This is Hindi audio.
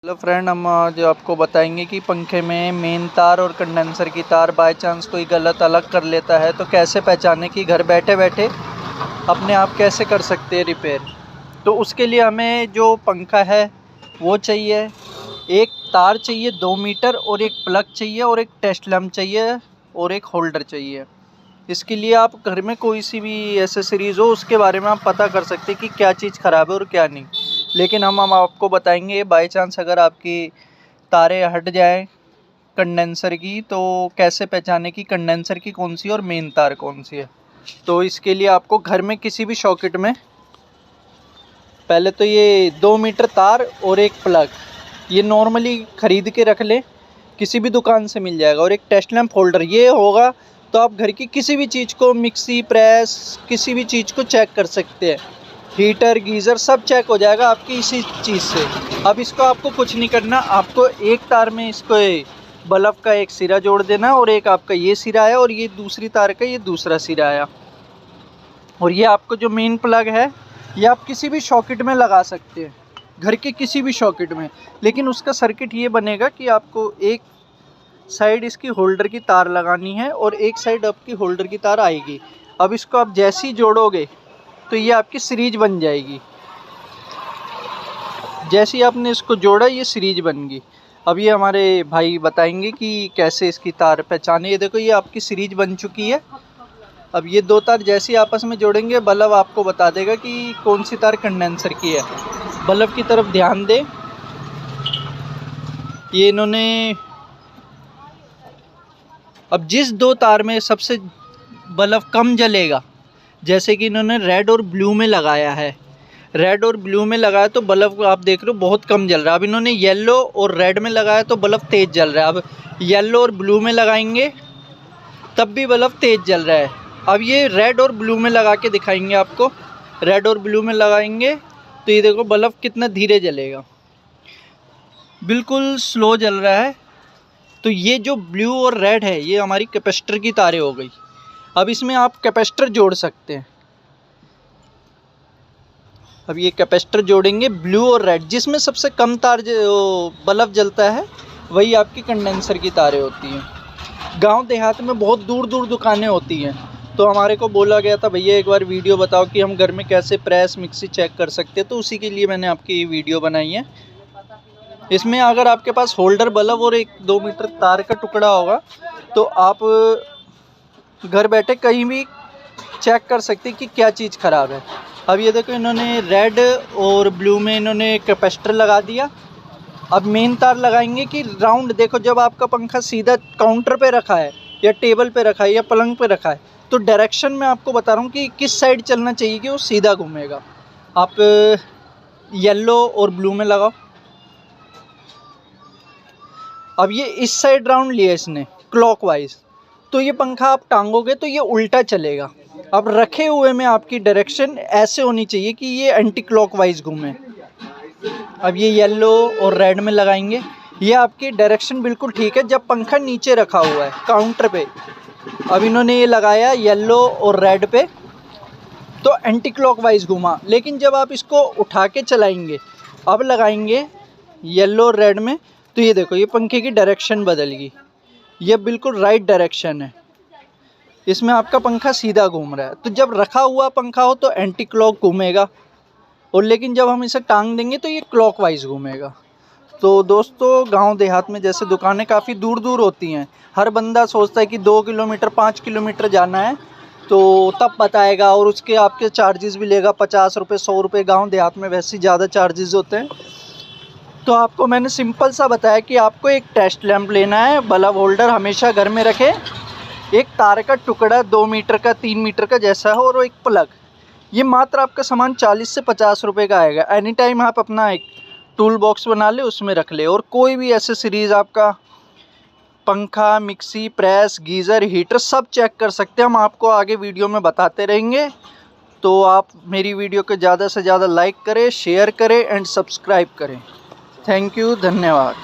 हेलो फ्रेंड, हम आज आपको बताएंगे कि पंखे में मेन तार और कंडेंसर की तार बाय चांस कोई गलत अलग कर लेता है तो कैसे पहचाने कि घर बैठे बैठे अपने आप कैसे कर सकते हैं रिपेयर। तो उसके लिए हमें जो पंखा है वो चाहिए, एक तार चाहिए 2 मीटर और एक प्लग चाहिए और एक टेस्ट लैम्प चाहिए और एक होल्डर चाहिए। इसके लिए आप घर में कोई सी भी एसेसरीज़ हो उसके बारे में आप पता कर सकते हैं कि क्या चीज़ ख़राब है और क्या नहीं। लेकिन हम आपको बताएंगे बाय चांस अगर आपकी तारें हट जाएं कंडेंसर की तो कैसे पहचाने कि कंडेंसर की कौन सी और मेन तार कौन सी है। तो इसके लिए आपको घर में किसी भी सॉकेट में पहले तो ये 2 मीटर तार और एक प्लग ये नॉर्मली ख़रीद के रख लें, किसी भी दुकान से मिल जाएगा। और एक टेस्ट लैम्प होल्डर ये होगा तो आप घर की किसी भी चीज़ को, मिक्सी, प्रेस, किसी भी चीज़ को चेक कर सकते हैं। हीटर, गीज़र सब चेक हो जाएगा आपकी इसी चीज़ से। अब इसको आपको कुछ नहीं करना, आपको एक तार में इसको बल्ब का एक सिरा जोड़ देना और एक आपका ये सिरा है और ये दूसरी तार का ये दूसरा सिरा आया। और ये आपको जो मेन प्लग है ये आप किसी भी सॉकेट में लगा सकते हैं, घर के किसी भी सॉकेट में। लेकिन उसका सर्किट ये बनेगा कि आपको एक साइड इसकी होल्डर की तार लगानी है और एक साइड आपकी होल्डर की तार आएगी। अब इसको आप जैसे ही जोड़ोगे तो ये आपकी सीरीज बन जाएगी। जैसे ही आपने इसको जोड़ा ये सीरीज बन गई। अब ये हमारे भाई बताएंगे कि कैसे इसकी तार पहचाने। ये देखो ये आपकी सीरीज बन चुकी है। अब ये दो तार जैसे ही आपस में जोड़ेंगे बल्ब आपको बता देगा कि कौन सी तार कंडेंसर की है। बल्ब की तरफ ध्यान दें, ये इन्होंने अब जिस दो तार में सबसे बल्ब कम जलेगा, जैसे कि इन्होंने रेड और ब्लू में लगाया है, रेड और ब्लू में लगाया तो बल्ब आप देख रहे हो बहुत कम जल रहा है। अब इन्होंने येलो और रेड में लगाया तो बल्ब तेज़ जल रहा है। अब येलो और ब्लू में लगाएंगे तब भी बल्ब तेज़ जल रहा है। अब ये रेड और ब्लू में लगा के दिखाएंगे आपको। रेड और ब्लू में लगाएंगे तो ये देखो बल्ब कितना धीरे जलेगा, बिल्कुल स्लो जल रहा है। तो ये जो ब्लू और रेड है ये हमारी कैपेसिटर की तारें हो गई। अब इसमें आप कैपेसिटर जोड़ सकते हैं। अब ये कैपेसिटर जोड़ेंगे ब्लू और रेड, जिसमें सबसे कम तार बल्ब जलता है वही आपकी कंडेंसर की तारें होती हैं। गांव देहात में बहुत दूर दूर दुकानें होती हैं, तो हमारे को बोला गया था भैया एक बार वीडियो बताओ कि हम घर में कैसे प्रेस, मिक्सी चेक कर सकते हैं। तो उसी के लिए मैंने आपकी ये वीडियो बनाई है। इसमें अगर आपके पास होल्डर बल्ब और एक 2 मीटर तार का टुकड़ा होगा तो आप घर बैठे कहीं भी चेक कर सकते हैं कि क्या चीज़ ख़राब है। अब ये देखो इन्होंने रेड और ब्लू में इन्होंने कैपेसिटर लगा दिया। अब मेन तार लगाएंगे कि राउंड, देखो जब आपका पंखा सीधा काउंटर पे रखा है या टेबल पे रखा है या पलंग पे रखा है तो डायरेक्शन में आपको बता रहा हूँ कि किस साइड चलना चाहिए कि वो सीधा घूमेगा। आप येलो और ब्लू में लगाओ। अब ये इस साइड राउंड लिया इसने क्लॉकवाइज, तो ये पंखा आप टांगोगे तो ये उल्टा चलेगा। अब रखे हुए में आपकी डायरेक्शन ऐसे होनी चाहिए कि ये एंटी क्लॉकवाइज घूमे। अब ये येलो और रेड में लगाएंगे, ये आपकी डायरेक्शन बिल्कुल ठीक है जब पंखा नीचे रखा हुआ है काउंटर पे। अब इन्होंने ये लगाया येलो और रेड पे तो एंटी क्लॉकवाइज घूमा। लेकिन जब आप इसको उठा के चलाएंगे, अब लगाएंगे येलो और रेड में, तो ये देखो ये पंखे की डायरेक्शन बदल गई। ये बिल्कुल राइट डायरेक्शन है, इसमें आपका पंखा सीधा घूम रहा है। तो जब रखा हुआ पंखा हो तो एंटी क्लॉक घूमेगा, और लेकिन जब हम इसे टांग देंगे तो ये क्लॉकवाइज घूमेगा। तो दोस्तों गांव देहात में जैसे दुकानें काफ़ी दूर दूर होती हैं, हर बंदा सोचता है कि 2 किलोमीटर 5 किलोमीटर जाना है तो तब बताएगा और उसके आपके चार्जेस भी लेगा 50 रुपये 100 रुपये। गाँव देहात में वैसे ही ज़्यादा चार्जेस होते हैं। तो आपको मैंने सिंपल सा बताया कि आपको एक टेस्ट लैंप लेना है, बल्ब होल्डर हमेशा घर में रखें, एक तार का टुकड़ा 2 मीटर का 3 मीटर का जैसा हो और एक प्लग। ये मात्र आपका सामान 40 से 50 रुपये का आएगा। एनी टाइम आप अपना एक टूल बॉक्स बना ले, उसमें रख ले। और कोई भी एसेसरीज़ आपका पंखा, मिक्सी, प्रेस, गीज़र, हीटर सब चेक कर सकते हैं। हम आपको आगे वीडियो में बताते रहेंगे। तो आप मेरी वीडियो को ज़्यादा से ज़्यादा लाइक करें, शेयर करें एंड सब्सक्राइब करें। थैंक यू, धन्यवाद।